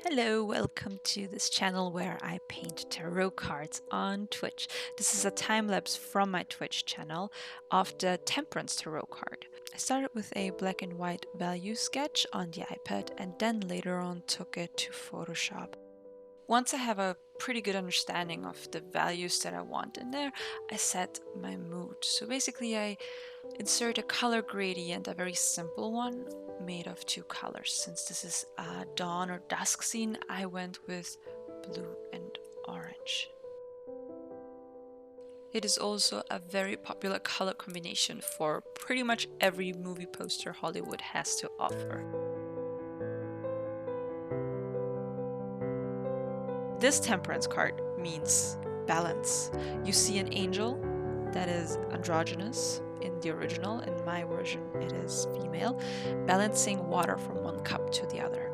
Hello, welcome to this channel where I paint tarot cards on Twitch. This is a time lapse from my Twitch channel of the Temperance tarot card. I started with a black and white value sketch on the iPad and then later on took it to Photoshop. Once I have a pretty good understanding of the values that I want in there, I set my mood. So basically I insert a color gradient, a very simple one, made of two colors. Since this is a dawn or dusk scene, I went with blue and orange. It is also a very popular color combination for pretty much every movie poster Hollywood has to offer. This Temperance card means balance. You see an angel that is androgynous in the original. In my version, it is female, balancing water from one cup to the other.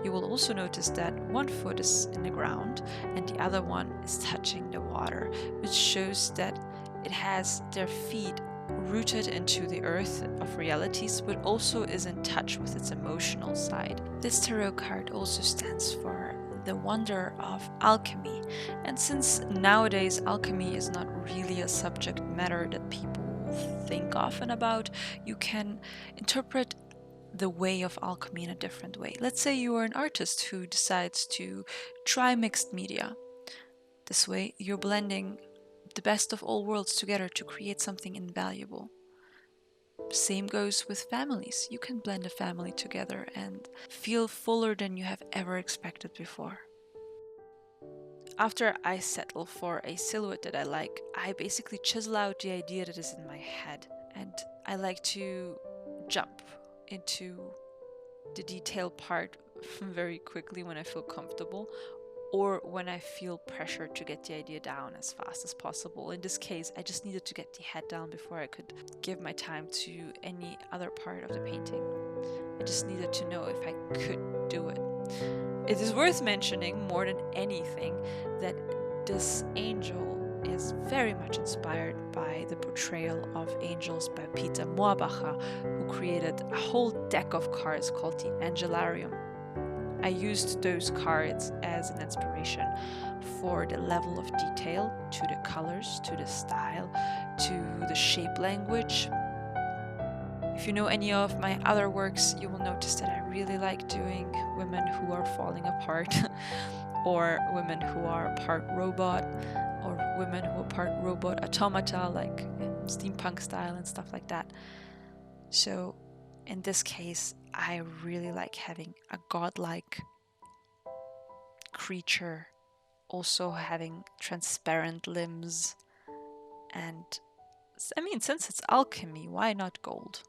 You will also notice that one foot is in the ground and the other one is touching the water, which shows that it has their feet rooted into the earth of realities, but also is in touch with its emotional side. This tarot card also stands for the wonder of alchemy, and since nowadays alchemy is not really a subject matter that people think often about, you can interpret the way of alchemy in a different way. Let's say you are an artist who decides to try mixed media. This way you're blending the best of all worlds together to create something invaluable. Same goes with families. You can blend a family together and feel fuller than you have ever expected before. After I settle for a silhouette that I like, I basically chisel out the idea that is in my head, and I like to jump into the detail part very quickly when I feel comfortable, or when I feel pressure to get the idea down as fast as possible. In this case, I just needed to get the head down before I could give my time to any other part of the painting. I just needed to know if I could do it. It is worth mentioning more than anything that this angel is very much inspired by the portrayal of angels by Peter Mohrbacher, who created a whole deck of cards called the Angelarium. I used those cards as an inspiration for the level of detail, to the colors, to the style, to the shape language. If you know any of my other works, you will notice that I really like doing women who are falling apart, or women who are part robot, or women who are part robot automata, like steampunk style and stuff like that. So in this case, I really like having a godlike creature, also having transparent limbs, and I mean, since it's alchemy, why not gold?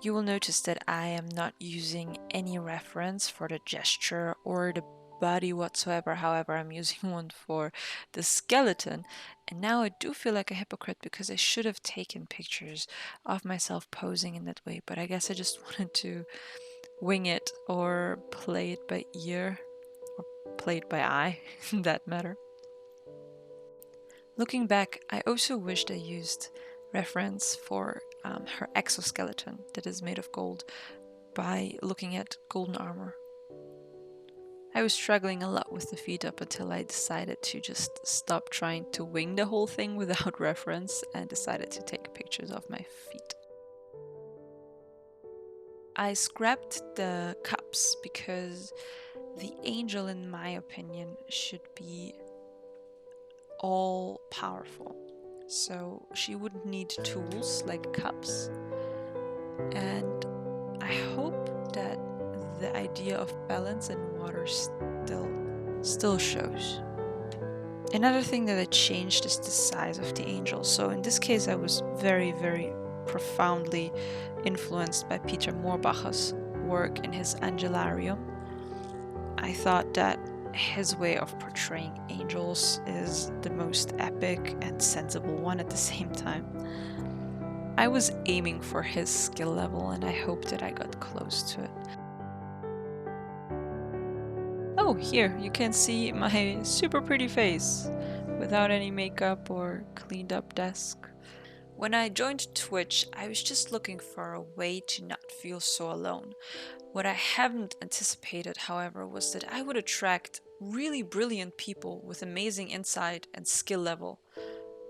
You will notice that I am not using any reference for the gesture or the body whatsoever. However, I'm using one for the skeleton. And now I do feel like a hypocrite because I should have taken pictures of myself posing in that way. But I guess I just wanted to wing it or play it by ear or play it by eye, in that matter. Looking back, I also wished I used reference for her exoskeleton that is made of gold by looking at golden armor. I was struggling a lot with the feet up until I decided to just stop trying to wing the whole thing without reference and decided to take pictures of my feet. I scrapped the cups because the angel, in my opinion, should be all powerful. So she wouldn't need tools like cups. And I hope that the idea of balance and water still shows. Another thing that I changed is the size of the angel. So in this case, I was very, very profoundly influenced by Peter Mohrbacher's work in his Angelarium. I thought that his way of portraying angels is the most epic and sensible one at the same time. I was aiming for his skill level and I hoped that I got close to it. Oh, here you can see my super pretty face without any makeup or cleaned up desk. When I joined Twitch, I was just looking for a way to not feel so alone. What I hadn't anticipated, however, was that I would attract really brilliant people with amazing insight and skill level.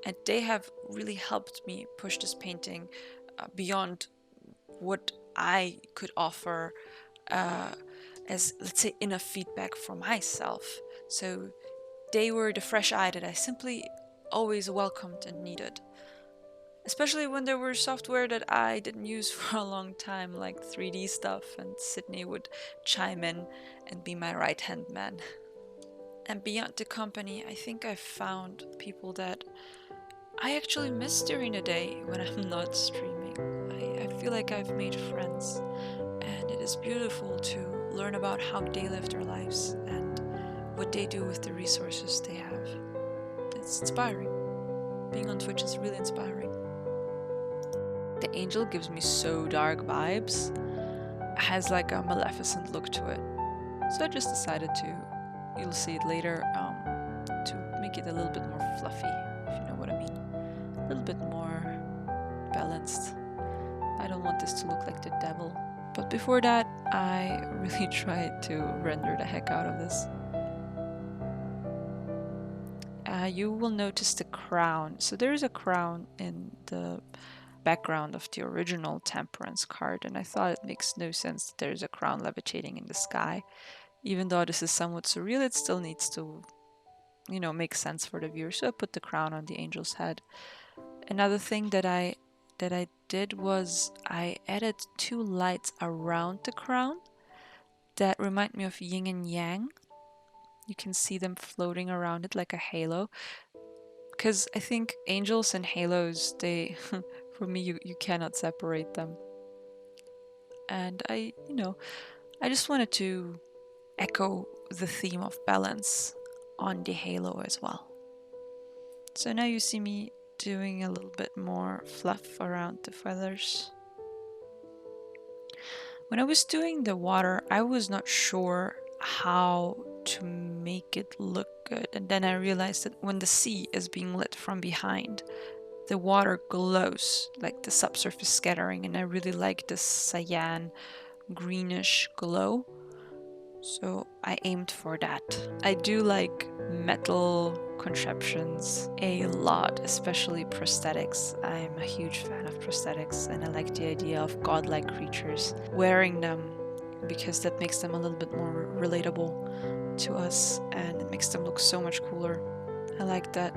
And they have really helped me push this painting beyond what I could offer as, let's say, enough feedback for myself. So they were the fresh eye that I simply always welcomed and needed. Especially when there were software that I didn't use for a long time, like 3D stuff, and Sydney would chime in and be my right-hand man. And beyond the company, I think I found people that I actually miss during the day when I'm not streaming. I feel like I've made friends, and it is beautiful to learn about how they live their lives and what they do with the resources they have. It's inspiring. Being on Twitch is really inspiring. The angel gives me so dark vibes. It has like a maleficent look to it. So I just decided to, you'll see it later, to make it a little bit more fluffy, if you know what I mean. A little bit more balanced. I don't want this to look like the devil. But before that, I really tried to render the heck out of this. You will notice the crown. So there is a crown in the background of the original Temperance card, and I thought it makes no sense that there's a crown levitating in the sky. Even though this is somewhat surreal, it still needs to, make sense for the viewer. So I put the crown on the angel's head. Another thing that I did was I added 2 lights around the crown that remind me of yin and yang. You can see them floating around it like a halo. Because I think angels and halos, they, for me, you cannot separate them. And I just wanted to echo the theme of balance on the halo as well. So now you see me doing a little bit more fluff around the feathers. When I was doing the water, I was not sure how to make it look good. And then I realized that when the sea is being lit from behind, the water glows like the subsurface scattering, and I really like this cyan greenish glow. So I aimed for that. I do like metal contraptions a lot, especially prosthetics. I'm a huge fan of prosthetics, and I like the idea of godlike creatures wearing them because that makes them a little bit more relatable to us, and it makes them look so much cooler. I like that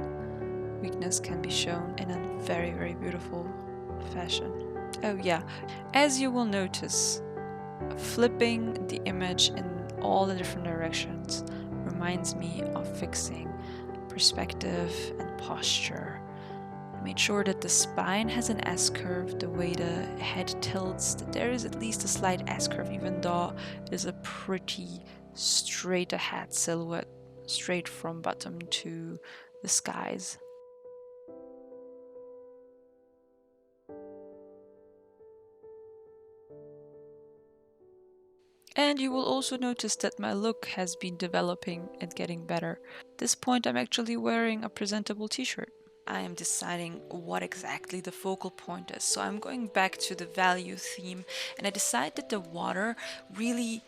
weakness can be shown in a very, very beautiful fashion. Oh yeah, as you will notice, flipping the image in all the different directions reminds me of fixing perspective and posture. I made sure that the spine has an S-curve, the way the head tilts, that there is at least a slight S-curve, even though it is a pretty straight ahead silhouette, straight from bottom to the skies. And you will also notice that my look has been developing and getting better. At this point, I'm actually wearing a presentable t-shirt. I am deciding what exactly the focal point is. So I'm going back to the value theme, and I decide that the water really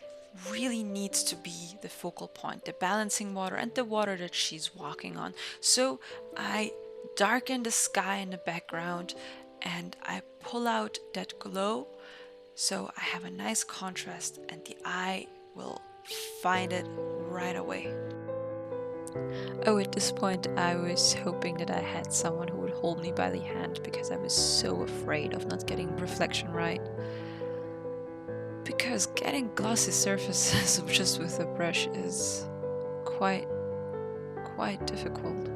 needs to be the focal point, the balancing water and the water that she's walking on. So I darken the sky in the background and I pull out that glow. So I have a nice contrast and the eye will find it right away. Oh, at this point I was hoping that I had someone who would hold me by the hand because I was so afraid of not getting reflection right. Because getting glossy surfaces just with a brush is quite difficult.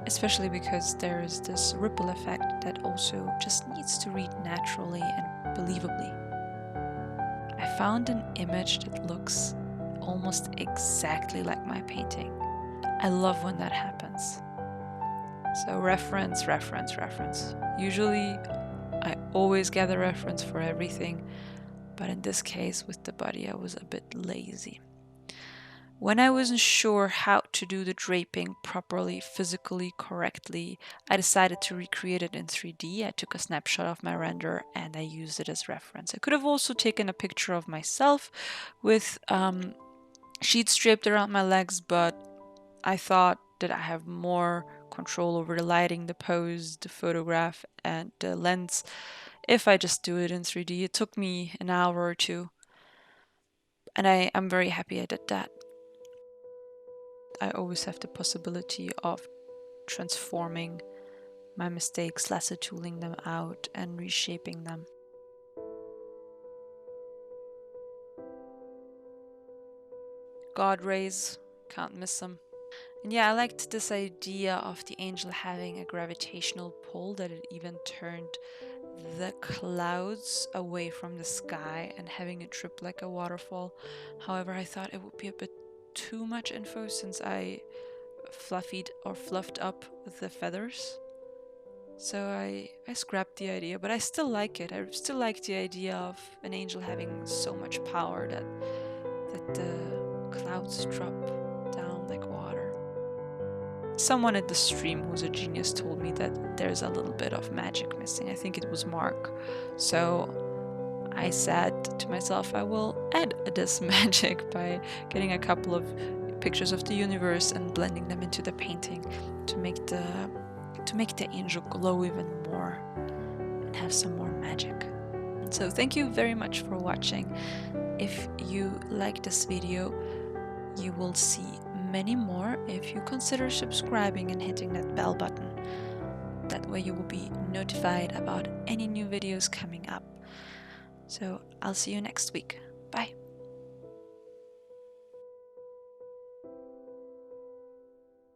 Especially because there is this ripple effect that also just needs to read naturally and believably. I found an image that looks almost exactly like my painting. I love when that happens. So reference. Usually I always get a reference for everything, but in this case with the body I was a bit lazy. When I wasn't sure how to do the draping properly, physically correctly, I decided to recreate it in 3D. I took a snapshot of my render and I used it as reference. I could have also taken a picture of myself with sheets draped around my legs, but I thought that I have more control over the lighting, the pose, the photograph, and the lens if I just do it in 3D. It took me an hour or two, and I'm very happy I did that. I always have the possibility of transforming my mistakes, lasso tooling them out, and reshaping them. God rays, can't miss them. And yeah, I liked this idea of the angel having a gravitational pull, that it even turned the clouds away from the sky and having it drip like a waterfall. However, I thought it would be a bit too much info since I fluffed up the feathers. So I scrapped the idea, but I still like it. I still like the idea of an angel having so much power that the clouds drop down like water. Someone at the stream who's a genius told me that there's a little bit of magic missing. I think it was Mark. So I said to myself, I will add this magic by getting a couple of pictures of the universe and blending them into the painting to make the angel glow even more and have some more magic. So thank you very much for watching. If you like this video, you will see many more if you consider subscribing and hitting that bell button. That way you will be notified about any new videos coming up. So I'll see you next week. Bye.